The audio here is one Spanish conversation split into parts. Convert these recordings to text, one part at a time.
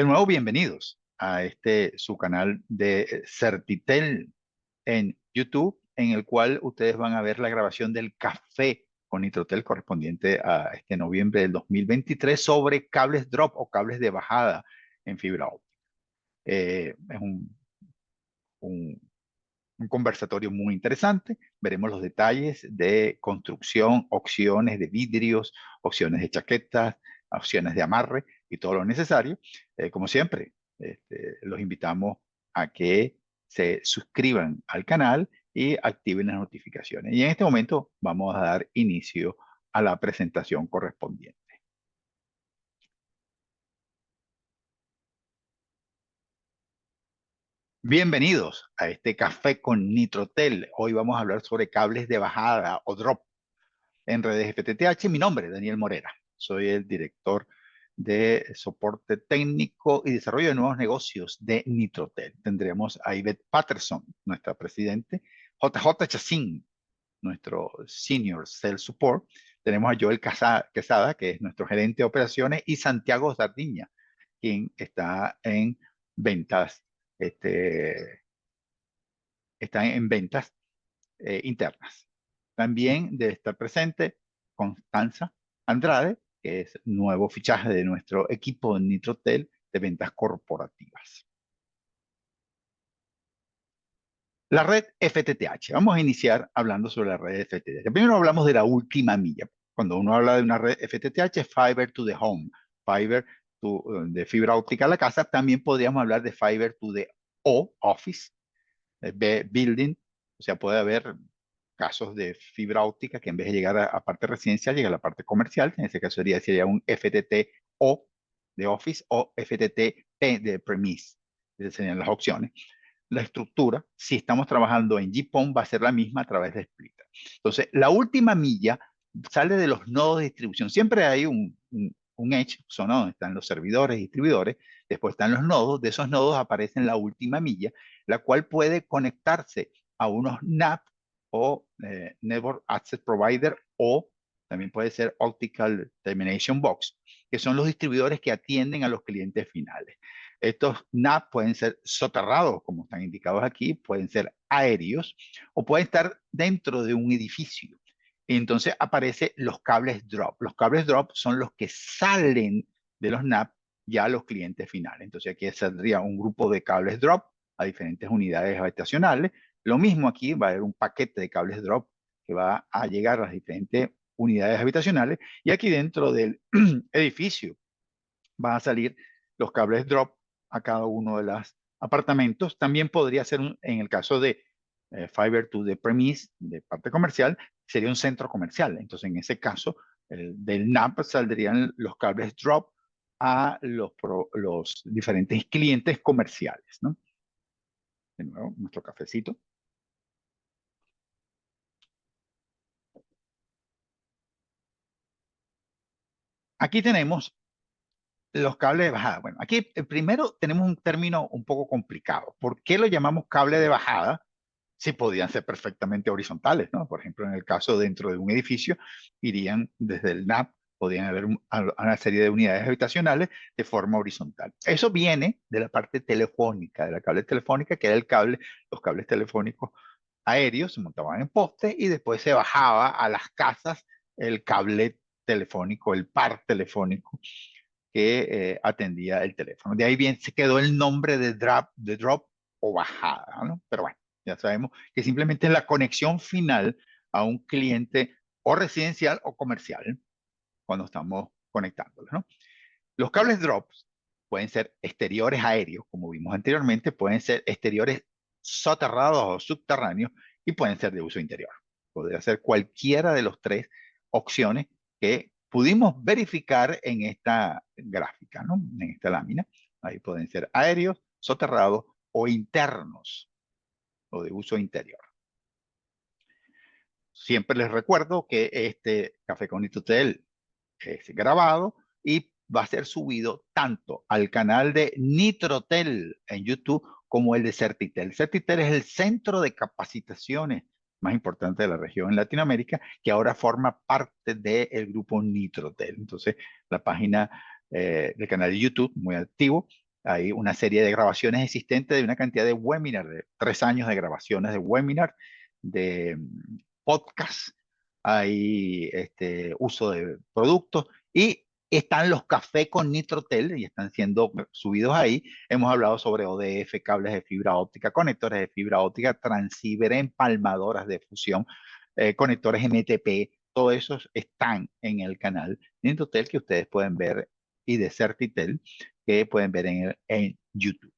De nuevo, bienvenidos a este su canal de Certitel en YouTube, en el cual ustedes van a ver la grabación del café con Nitrotel correspondiente a este noviembre del 2023 sobre cables drop o cables de bajada en fibra óptica. Es un- un conversatorio muy interesante. Veremos los detalles de construcción, opciones de vidrios, opciones de chaquetas, opciones de amarre y todo lo necesario. Como siempre, los invitamos a que se suscriban al canal y activen las notificaciones. Y en este momento vamos a dar inicio a la presentación correspondiente. Bienvenidos a este café con Nitrotel. Hoy vamos a hablar sobre cables de bajada o drop en redes FTTH. Mi nombre es Daniel Morera. Soy el director de soporte técnico y desarrollo de nuevos negocios de Nitrotel. Tendremos a Ivette Patterson, nuestra presidente, JJ Chacín, nuestro Senior Sales Support. Tenemos a Joel Quesada, que es nuestro gerente de operaciones, y Santiago Sardiña, quien está en ventas, está en ventas internas. También debe estar presente Constanza Andrade, que es nuevo fichaje de nuestro equipo de Nitrotel de ventas corporativas. La red FTTH. Vamos a iniciar hablando sobre la red FTTH. Primero hablamos de la última milla. Cuando uno habla de una red FTTH, Fiber to the Home, Fiber de fibra óptica a la casa. También podríamos hablar de Fiber to the Office, Building. O sea, puede haber casos de fibra óptica que en vez de llegar a parte residencial, llega a la parte comercial. En ese caso sería un FTTO de Office o FTTP de Premise. Esas serían las opciones. La estructura, si estamos trabajando en GPON, va a ser la misma a través de Splitter. Entonces, la última milla sale de los nodos de distribución. Siempre hay un edge, son donde están los servidores y distribuidores. Después están los nodos. De esos nodos aparece la última milla, la cual puede conectarse a unos NAP o Network Access Provider, o también puede ser Optical Termination Box, que son los distribuidores que atienden a los clientes finales. Estos NAP pueden ser soterrados, como están indicados aquí, pueden ser aéreos o pueden estar dentro de un edificio. Y entonces aparecen los cables drop. Los cables drop son los que salen de los NAP ya a los clientes finales. Entonces aquí saldría un grupo de cables drop a diferentes unidades habitacionales. Lo mismo aquí, va a haber un paquete de cables drop que va a llegar a las diferentes unidades habitacionales, y aquí dentro del edificio van a salir los cables drop a cada uno de los apartamentos. También podría ser, en el caso de Fiber to the Premise, de parte comercial, sería un centro comercial. Entonces, en ese caso, del NAP saldrían los cables drop a los diferentes clientes comerciales, ¿no? De nuevo, nuestro cafecito. Aquí tenemos los cables de bajada. Bueno, aquí primero tenemos un término un poco complicado. ¿Por qué lo llamamos cable de bajada? Si podían ser perfectamente horizontales, ¿no? Por ejemplo, en el caso dentro de un edificio, irían desde el NAP, podrían haber una serie de unidades habitacionales de forma horizontal. Eso viene de la parte telefónica, de la cable telefónica, que era los cables telefónicos aéreos, se montaban en postes y después se bajaba a las casas el cable telefónico, el par telefónico que atendía el teléfono. De ahí bien se quedó el nombre de drop o bajada, ¿no? Pero bueno, ya sabemos que simplemente es la conexión final a un cliente o residencial o comercial cuando estamos conectándolos, ¿no? Los cables drops pueden ser exteriores aéreos, como vimos anteriormente, pueden ser exteriores soterrados o subterráneos, y pueden ser de uso interior. Podría ser cualquiera de las tres opciones que pudimos verificar en esta gráfica, ¿no? En esta lámina. Ahí pueden ser aéreos, soterrados o internos, o de uso interior. Siempre les recuerdo que este Café con Nitrotel es grabado y va a ser subido tanto al canal de Nitrotel en YouTube como el de Certitel. Certitel es el centro de capacitaciones más importante de la región en Latinoamérica, que ahora forma parte del grupo Nitrotel. Entonces, la página del canal de YouTube, muy activo, Hay una serie de grabaciones existentes de una cantidad de webinars, de 3 años de grabaciones de webinar, de podcast, hay uso de productos y están los cafés con Nitrotel y están siendo subidos ahí. Hemos hablado sobre ODF, cables de fibra óptica, conectores de fibra óptica, transceiver, empalmadoras de fusión, conectores MTP, todos esos están en el canal de Nitrotel que ustedes pueden ver y de Certitel que pueden ver en YouTube.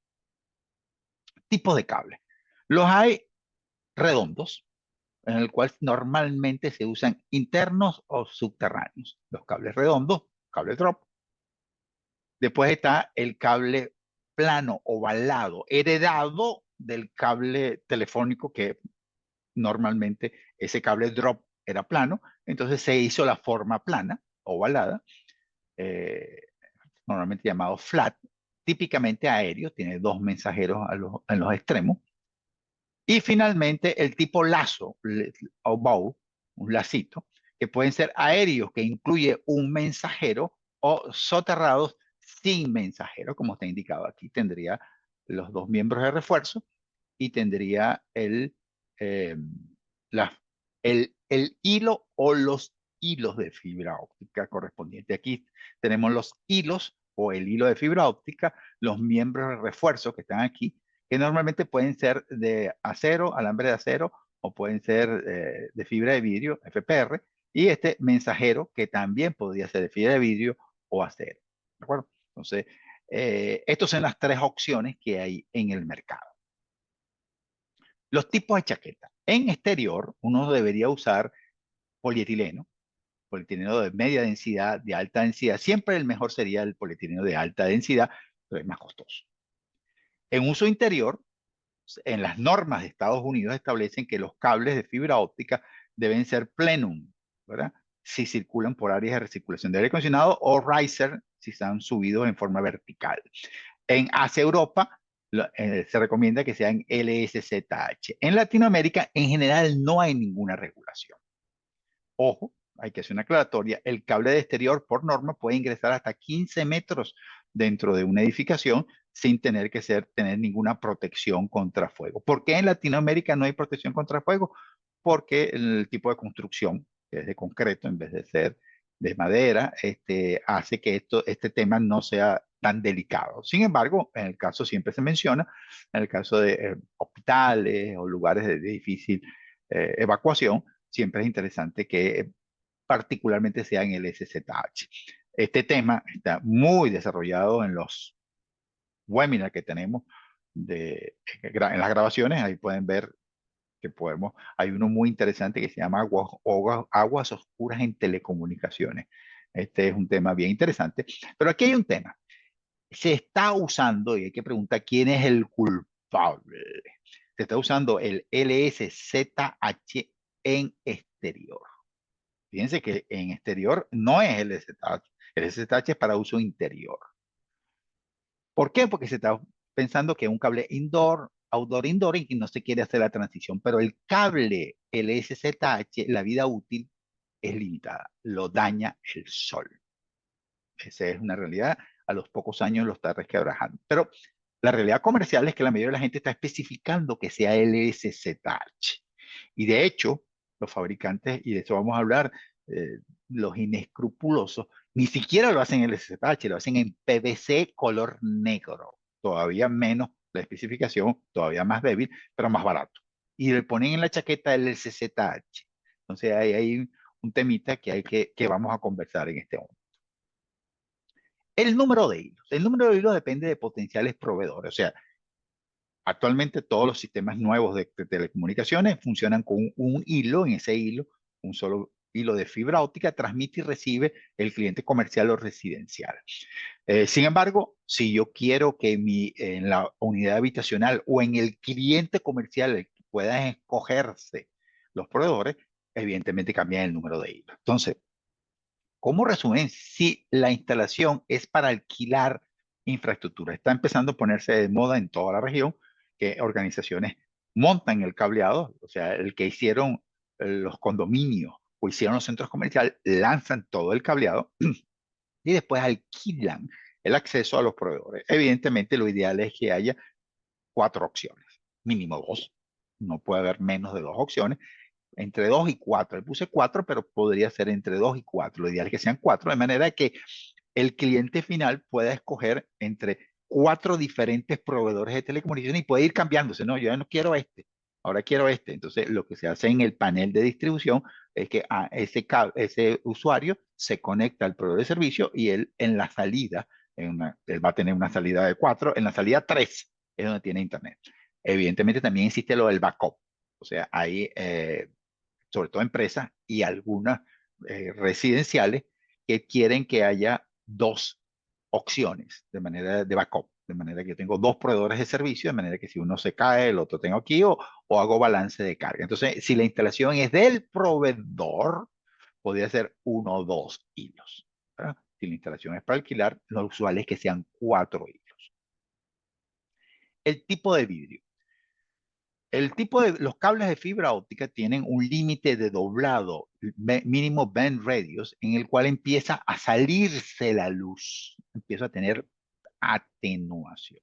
Tipos de cables. Los hay redondos, en el cual normalmente se usan internos o subterráneos. Los cables redondos, cable drop. Después está el cable plano, ovalado, heredado del cable telefónico que normalmente ese cable drop era plano, entonces se hizo la forma plana, ovalada, eh, normalmente llamado flat, típicamente aéreo, tiene dos mensajeros en los extremos. Y finalmente el tipo lazo o bow, un lacito, que pueden ser aéreos, que incluye un mensajero, o soterrados sin mensajero, como está indicado aquí. Tendría los dos miembros de refuerzo y tendría eh, la, el hilo o los hilos de fibra óptica correspondiente. Aquí tenemos los hilos o el hilo de fibra óptica, los miembros de refuerzo que están aquí, que normalmente pueden ser de acero, alambre de acero, o pueden ser de fibra de vidrio, FPR, y este mensajero que también podría ser de fibra de vidrio o acero. ¿De acuerdo? Entonces, estas son las tres opciones que hay en el mercado. Los tipos de chaqueta. En exterior, uno debería usar polietileno, polietileno de media densidad, de alta densidad. Siempre el mejor sería el polietileno de alta densidad, pero es más costoso. En uso interior, en las normas de Estados Unidos establecen que los cables de fibra óptica deben ser plenum, ¿verdad? Si circulan por áreas de recirculación de aire acondicionado, o riser si están subidos en forma vertical. En Asia Europa se recomienda que sean LSZH. En Latinoamérica, en general, no hay ninguna regulación. Ojo, hay que hacer una aclaratoria. El cable de exterior, por norma, puede ingresar hasta 15 metros dentro de una edificación sin tener que tener ninguna protección contra fuego. ¿Por qué en Latinoamérica no hay protección contra fuego? Porque el tipo de construcción, que es de concreto en vez de ser de madera, hace que este tema no sea tan delicado. Sin embargo, en el caso siempre se menciona, en el caso de hospitales o lugares de difícil evacuación, siempre es interesante que particularmente sea en el SZH. Este tema está muy desarrollado en los webinars que tenemos en las grabaciones. Ahí pueden ver que hay uno muy interesante que se llama aguas oscuras en telecomunicaciones. Este es un tema bien interesante. Pero aquí hay un tema. Se está usando, y hay que preguntar quién es el culpable. Se está usando el LSZH en exterior. Fíjense que en exterior no es LSZH. El LSZH es para uso interior. ¿Por qué? Porque se está pensando que es un cable indoor, outdoor, indoor, y que no se quiere hacer la transición. Pero el cable LSZH, la vida útil es limitada. Lo daña el sol. Esa es una realidad. A los pocos años lo está resquebrajando. Pero la realidad comercial es que la mayoría de la gente está especificando que sea LSZH. Y de hecho, los fabricantes, y de eso vamos a hablar, eh, los inescrupulosos, ni siquiera lo hacen en LSZH, lo hacen en PVC color negro. Todavía menos la especificación, todavía más débil, pero más barato. Y le ponen en la chaqueta el LSZH. Entonces hay un temita que vamos a conversar en este momento. El número de hilos. El número de hilos depende de potenciales proveedores. O sea, actualmente todos los sistemas nuevos de telecomunicaciones funcionan con un hilo. En ese hilo, un solo hilo de fibra óptica transmite y recibe el cliente comercial o residencial. Sin embargo, si yo quiero que en la unidad habitacional o en el cliente comercial puedan escogerse los proveedores, evidentemente cambian el número de hilos. Entonces, como resumen, si la instalación es para alquilar infraestructura, está empezando a ponerse de moda en toda la región que organizaciones montan el cableado, o sea, el que hicieron los condominios o hicieron los centros comerciales, lanzan todo el cableado y después alquilan el acceso a los proveedores. Evidentemente, lo ideal es que haya 4 opciones, mínimo 2. No puede haber menos de 2 opciones, entre 2 y 4. Le puse 4, pero podría ser entre 2 y 4. Lo ideal es que sean 4, de manera que el cliente final pueda escoger entre 4 diferentes proveedores de telecomunicaciones y puede ir cambiándose. No, yo ya no quiero este, ahora quiero este. Entonces, lo que se hace en el panel de distribución es que ese usuario se conecta al proveedor de servicio y él en la salida, él va a tener una salida de 4, en la salida 3 es donde tiene internet. Evidentemente también existe lo del backup. O sea, hay sobre todo empresas y algunas residenciales que quieren que haya 2 opciones de manera de backup, de manera que yo tengo 2 proveedores de servicio, de manera que si uno se cae, el otro tengo aquí o hago balance de carga. Entonces, si la instalación es del proveedor, podría ser 1 o 2 hilos, ¿verdad? Si la instalación es para alquilar, lo usual es que sean 4 hilos. El tipo de vidrio. Los cables de fibra óptica tienen un límite de doblado mínimo band radius en el cual empieza a salirse la luz, empieza a tener atenuación.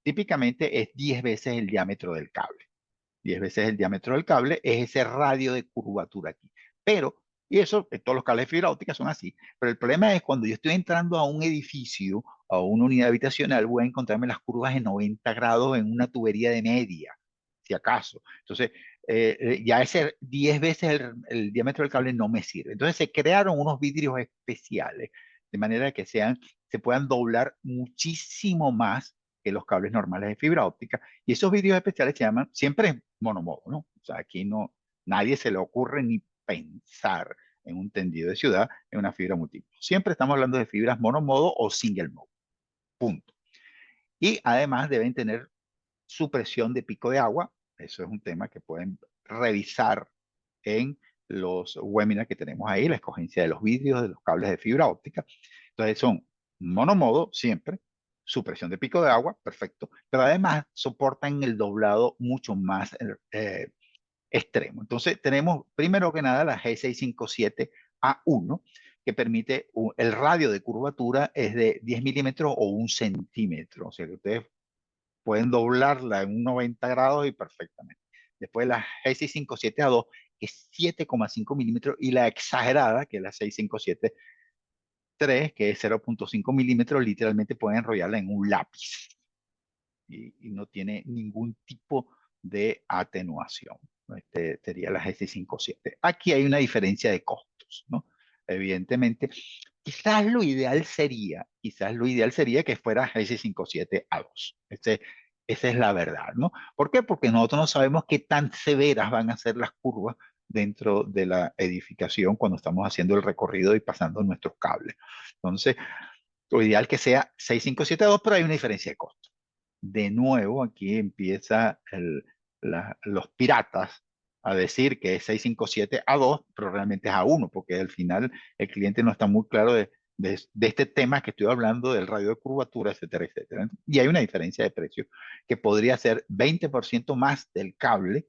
Típicamente es 10 veces el diámetro del cable. 10 veces el diámetro del cable es ese radio de curvatura aquí. Pero, y eso, todos los cables de fibra óptica son así, pero el problema es cuando yo estoy entrando a un edificio, a una unidad habitacional, voy a encontrarme las curvas de 90 grados en una tubería de media, si acaso. Entonces, ya ese 10 veces el diámetro del cable no me sirve. Entonces se crearon unos vidrios especiales, de manera que se puedan doblar muchísimo más que los cables normales de fibra óptica. Y esos vidrios especiales se llaman siempre monomodo, ¿no? O sea, aquí no, nadie se le ocurre ni pensar en un tendido de ciudad en una fibra múltiple. Siempre estamos hablando de fibras monomodo o single mode. Punto. Y además deben tener supresión de pico de agua. Eso es un tema que pueden revisar en los webinars que tenemos ahí, la escogencia de los vidrios, de los cables de fibra óptica. Entonces son monomodo siempre, supresión de pico de agua, perfecto, pero además soportan el doblado mucho más extremo. Entonces tenemos primero que nada la G657A1 que permite el radio de curvatura es de 10 milímetros o 1 centímetro. O sea que ustedes pueden doblarla en un 90 grados y perfectamente. Después la G657A2, que es 7,5 milímetros, y la exagerada, que es la 657-3, que es 0,5 milímetros, literalmente pueden enrollarla en un lápiz y no tiene ningún tipo de atenuación. Este sería la G657. Aquí hay una diferencia de costos, ¿no? Evidentemente, quizás lo ideal sería que fuera G657A2. Esa es la verdad, ¿no? ¿Por qué? Porque nosotros no sabemos qué tan severas van a ser las curvas dentro de la edificación cuando estamos haciendo el recorrido y pasando nuestros cables. Entonces, lo ideal que sea 6572, pero hay una diferencia de costo. De nuevo, aquí empieza los piratas a decir que es 657A2, pero realmente es A1, porque al final el cliente no está muy claro de este tema que estoy hablando, del radio de curvatura, etcétera, etcétera. Y hay una diferencia de precio que podría ser 20% más del cable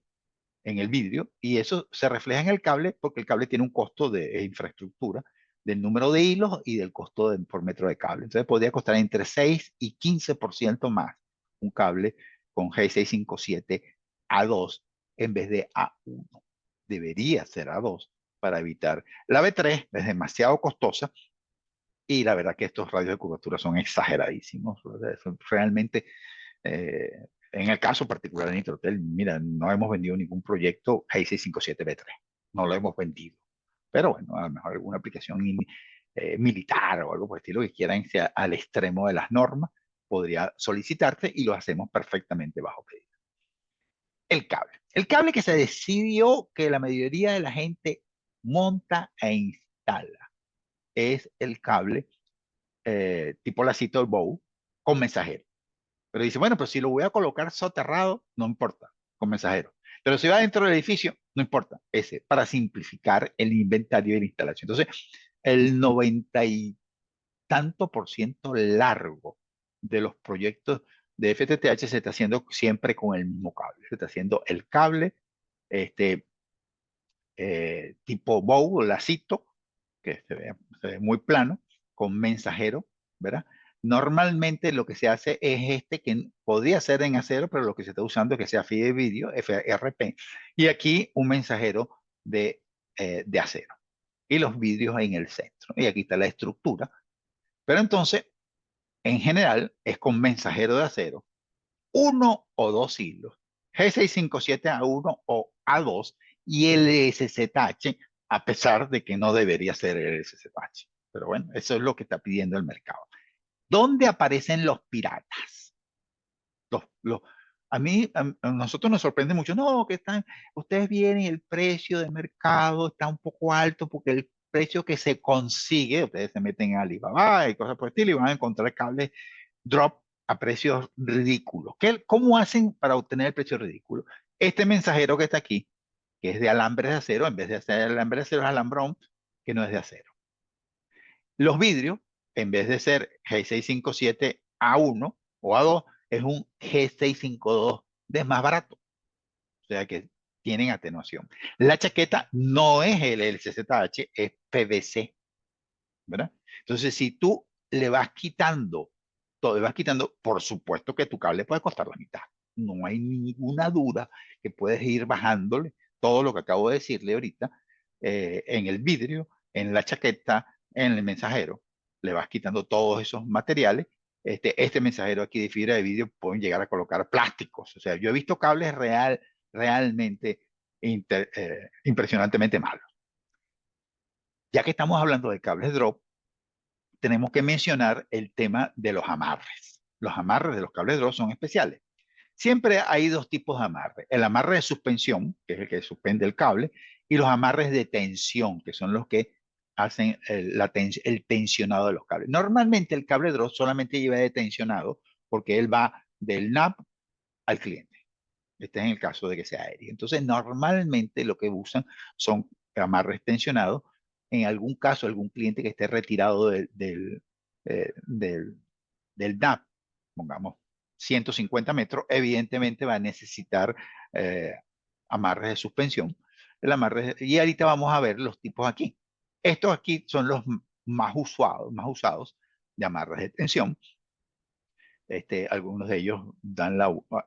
en el vidrio, y eso se refleja en el cable porque el cable tiene un costo de infraestructura, del número de hilos y del costo por metro de cable. Entonces podría costar entre 6 y 15% más un cable con G657A2 en vez de A1. Debería ser A2 para evitar. La B3 es demasiado costosa y la verdad que estos radios de curvatura son exageradísimos. Realmente en el caso particular de Nitrotel, mira, no hemos vendido ningún proyecto G657B3. No lo hemos vendido. Pero bueno, a lo mejor alguna aplicación militar o algo por el estilo que quieran irse al extremo de las normas, podría solicitarse y lo hacemos perfectamente bajo pedido. El cable. El cable que se decidió que la mayoría de la gente monta e instala es el cable tipo lacito del bow con mensajero. Pero dice, bueno, pero si lo voy a colocar soterrado, no importa, con mensajero. Pero si va dentro del edificio, no importa, ese, para simplificar el inventario de la instalación. Entonces, el 90 y tanto por ciento largo de los proyectos de FTTH se está haciendo siempre con el mismo cable. Se está haciendo el cable este, tipo bow o lacito, que se ve muy plano, con mensajero, ¿verdad? Normalmente lo que se hace es este que podría ser en acero, pero lo que se está usando es que sea Fiber Video, FRP, y aquí un mensajero de acero y los vidrios en el centro. Y aquí está la estructura. Pero entonces, en general, es con mensajero de acero, uno o dos hilos, G657A1 o A2 y LSZH, a pesar de que no debería ser LSZH. Pero bueno, eso es lo que está pidiendo el mercado. ¿Dónde aparecen los piratas? Los, los, a nosotros nos sorprende mucho, no, que están, ustedes vienen, el precio de mercado está un poco alto porque el precio que se consigue, ustedes se meten en Alibaba y cosas por el estilo y van a encontrar cables drop a precios ridículos. ¿Cómo hacen para obtener el precio ridículo? Este mensajero que está aquí, que es de alambre de acero, en vez de ser alambre de acero es alambrón, que no es de acero. Los vidrios, en vez de ser G657A1 o A2, es un G652 de más barato. O sea que tienen atenuación. La chaqueta no es el LCZH, es PVC, ¿verdad? Entonces, si tú le vas quitando, todo le vas quitando, por supuesto que tu cable puede costar la mitad. No hay ninguna duda que puedes ir bajándole todo lo que acabo de decirle ahorita en el vidrio, en la chaqueta, en el mensajero. Le vas quitando todos esos materiales. Este mensajero aquí de fibra de vidrio pueden llegar a colocar plásticos. O sea, yo he visto cables realmente impresionantemente malos. Ya que estamos hablando de cables drop, tenemos que mencionar el tema de los amarres. Los amarres de los cables drop son especiales. Siempre hay dos tipos de amarre. El amarre de suspensión, que es el que suspende el cable, y los amarres de tensión, que son los que hacen el tensionado de los cables. Normalmente el cable drop solamente lleva de tensionado porque él va del NAP al cliente. Este es en el caso de que sea aéreo. Entonces, normalmente lo que usan son amarres tensionados. En algún caso, algún cliente que esté retirado del DAP, pongamos 150 metros, evidentemente va a necesitar eh, amarres de suspensión. Y ahorita vamos a ver los tipos aquí. Estos aquí son los más usados de amarres de tensión. Algunos de ellos dan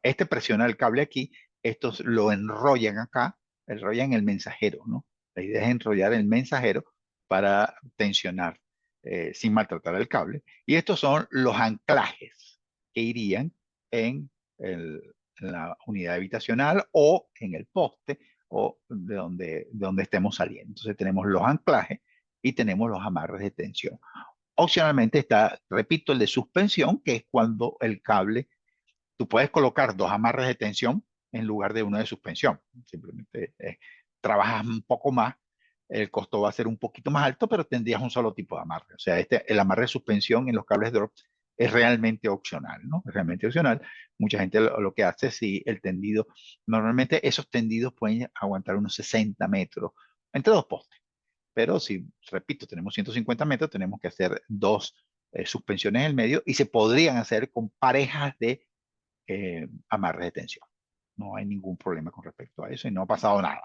este presiona el cable aquí, estos lo enrollan acá, enrollan el mensajero, ¿no? La idea es enrollar el mensajero para tensionar sin maltratar el cable. Y estos son los anclajes que irían en, en la unidad habitacional o en el poste o de donde estemos saliendo. Entonces tenemos los anclajes y tenemos los amarres de tensión. Opcionalmente está, repito, el de suspensión, que es cuando el cable, tú puedes colocar dos amarres de tensión en lugar de uno de suspensión. Simplemente trabajas un poco más, el costo va a ser un poquito más alto, pero tendrías un solo tipo de amarre. O sea, el amarre de suspensión en los cables drop es realmente opcional, ¿no? Es realmente opcional. Mucha gente lo que hace, si el tendido, normalmente esos tendidos pueden aguantar unos 60 metros entre dos postes. Pero si, repito, tenemos 150 metros, tenemos que hacer dos suspensiones en el medio y se podrían hacer con parejas de amarres de tensión. No hay ningún problema con respecto a eso y no ha pasado nada.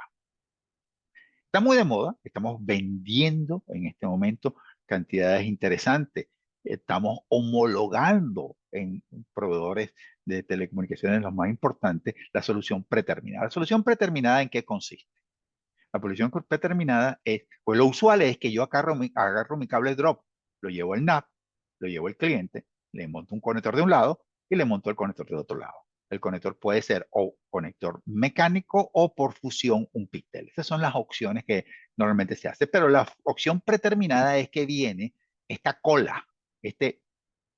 Está muy de moda, estamos vendiendo en este momento cantidades interesantes, estamos homologando en proveedores de telecomunicaciones los más importantes la solución preterminada. ¿La solución preterminada en qué consiste? La solución predeterminada es, pues lo usual es que yo agarro mi cable drop, lo llevo al NAP, lo llevo al cliente, le monto un conector de un lado y le monto el conector del otro lado. El conector puede ser o conector mecánico o por fusión un píxel. Esas son las opciones que normalmente se hace, pero la opción predeterminada es que viene esta cola, este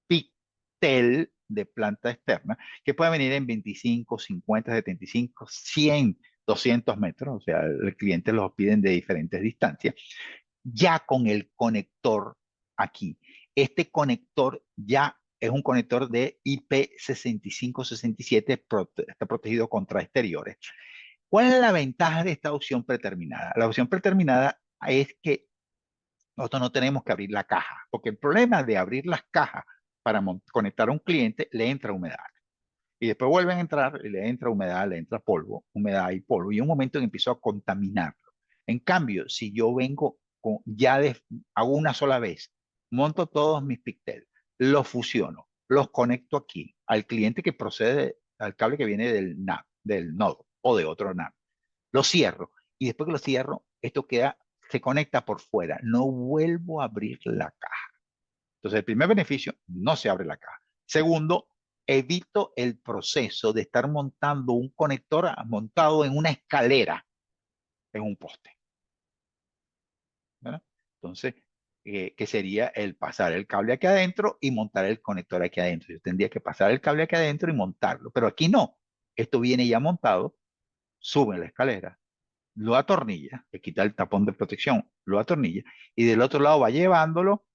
píxel de planta externa, que puede venir en 25, 50, 75, 100, 200 metros, o sea, el cliente los piden de diferentes distancias, ya con el conector aquí. Este conector ya es un conector de IP6567, está protegido contra exteriores. ¿Cuál es la ventaja de esta opción predeterminada? La opción predeterminada es que nosotros no tenemos que abrir la caja, porque el problema de abrir las cajas para conectar a un cliente le entra humedad. Y después vuelven a entrar y le entra humedad, le entra polvo, humedad y polvo. Y un momento en que empiezo a contaminarlo. En cambio, si yo vengo hago una sola vez, monto todos mis píxeles, los fusiono, los conecto aquí al cliente que procede, al cable que viene del NAP, del nodo o de otro NAP. Lo cierro y después que lo cierro, esto queda, se conecta por fuera. No vuelvo a abrir la caja. Entonces, el primer beneficio, no se abre la caja. Segundo, evito el proceso de estar montando un conector montado en una escalera en un poste, ¿verdad? Entonces, ¿qué sería el pasar el cable aquí adentro y montar el conector aquí adentro? Yo tendría que pasar el cable aquí adentro y montarlo, pero aquí no. Esto viene ya montado, sube la escalera, lo atornilla, le quita el tapón de protección, lo atornilla, y del otro lado va llevándolo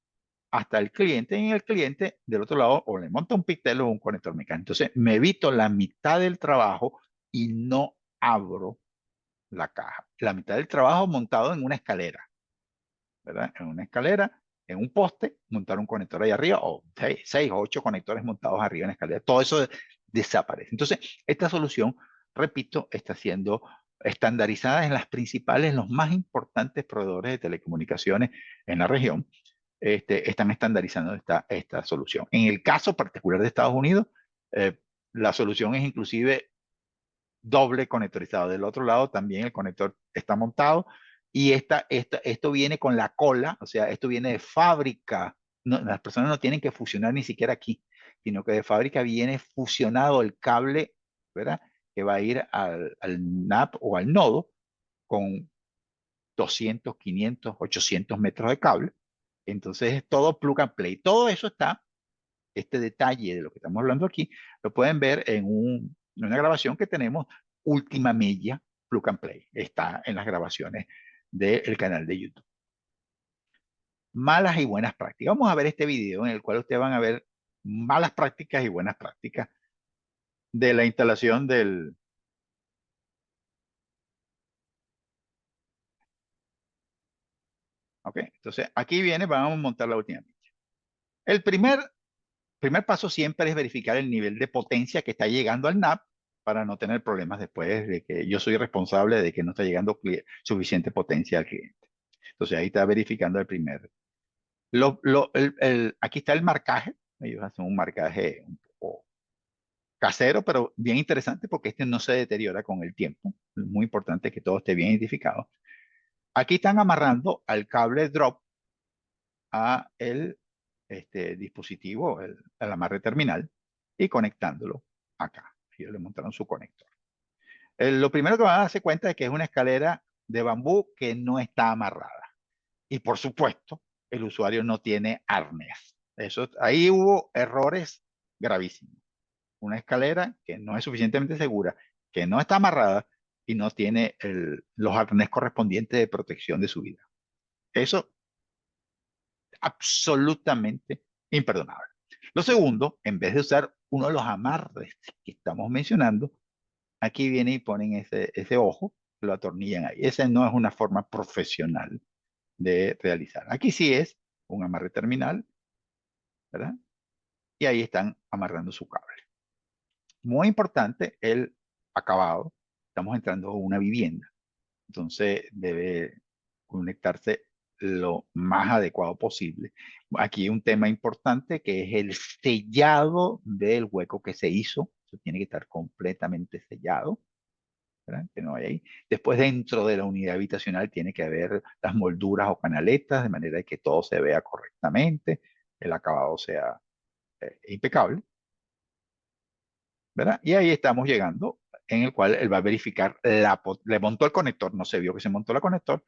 hasta el cliente, y en el cliente del otro lado o le monta un pigtail o un conector mecánico. Entonces me evito la mitad del trabajo y no abro la caja. La mitad del trabajo montado en una escalera, ¿verdad? En una escalera, en un poste, montar un conector ahí arriba, o seis o ocho conectores montados arriba en la escalera. Todo eso desaparece. Entonces, esta solución, repito, está siendo estandarizada en las principales, los más importantes proveedores de telecomunicaciones en la región. Están estandarizando esta solución. En el caso particular de Estados Unidos, eh, la solución es inclusive doble conectorizado. Del otro lado también el conector está montado y esto viene con la cola, o sea, esto viene de fábrica. No, las personas no tienen que fusionar ni siquiera aquí, sino que de fábrica viene fusionado el cable, ¿verdad? Que va a ir al NAP o al nodo con 200, 500, 800 metros de cable. Entonces es todo plug and play. Todo eso está, este detalle de lo que estamos hablando aquí, lo pueden ver en una grabación que tenemos, Última Milla Plug and Play. Está en las grabaciones del canal de YouTube. Malas y buenas prácticas. Vamos a ver este video en el cual ustedes van a ver malas prácticas y buenas prácticas de la instalación del... Ok, entonces aquí viene, vamos a montar la última milla. El primer paso siempre es verificar el nivel de potencia que está llegando al NAP para no tener problemas después de que yo soy responsable de que no está llegando suficiente potencia al cliente. Entonces ahí está verificando el primer. Aquí está el marcaje. Ellos hacen un marcaje un poco casero, pero bien interesante porque este no se deteriora con el tiempo. Es muy importante que todo esté bien identificado. Aquí están amarrando al cable drop a el dispositivo, el amarre terminal, y conectándolo acá. Ellos le montaron su conector. Lo primero que van a darse cuenta es que es una escalera de bambú que no está amarrada. Y por supuesto, el usuario no tiene arnés. Ahí hubo errores gravísimos. Una escalera que no es suficientemente segura, que no está amarrada y no tiene los arnés correspondientes de protección de su vida. Eso absolutamente imperdonable. Lo segundo, en vez de usar uno de los amarres que estamos mencionando, aquí viene y ponen ese ojo, lo atornillan ahí. Esa no es una forma profesional de realizar. Aquí sí es un amarre terminal, ¿verdad? Y ahí están amarrando su cable. Muy importante el acabado. Estamos entrando a una vivienda. Entonces debe conectarse lo más adecuado posible. Aquí hay un tema importante que es el sellado del hueco que se hizo. Eso tiene que estar completamente sellado, ¿verdad? Que no hay ahí. Después dentro de la unidad habitacional tiene que haber las molduras o canaletas de manera que todo se vea correctamente, el acabado sea impecable, ¿verdad? Y ahí estamos llegando en el cual él va a verificar, le montó el conector, no se vio que se montó el conector,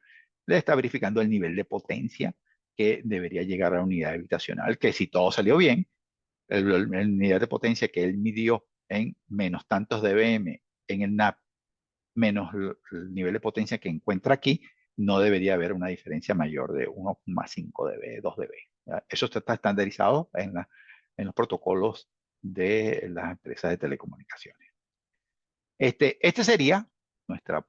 le está verificando el nivel de potencia que debería llegar a la unidad habitacional, que si todo salió bien, el nivel de potencia que él midió en menos tantos dBm en el NAP, menos el nivel de potencia que encuentra aquí, no debería haber una diferencia mayor de 1,5 dB, 2 dB. ¿Ya? Eso está estandarizado en los protocolos de las empresas de telecomunicaciones. Este sería nuestra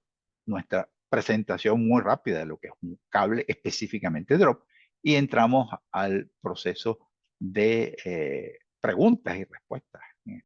presentación muy rápida de lo que es un cable específicamente drop y entramos al proceso de preguntas y respuestas.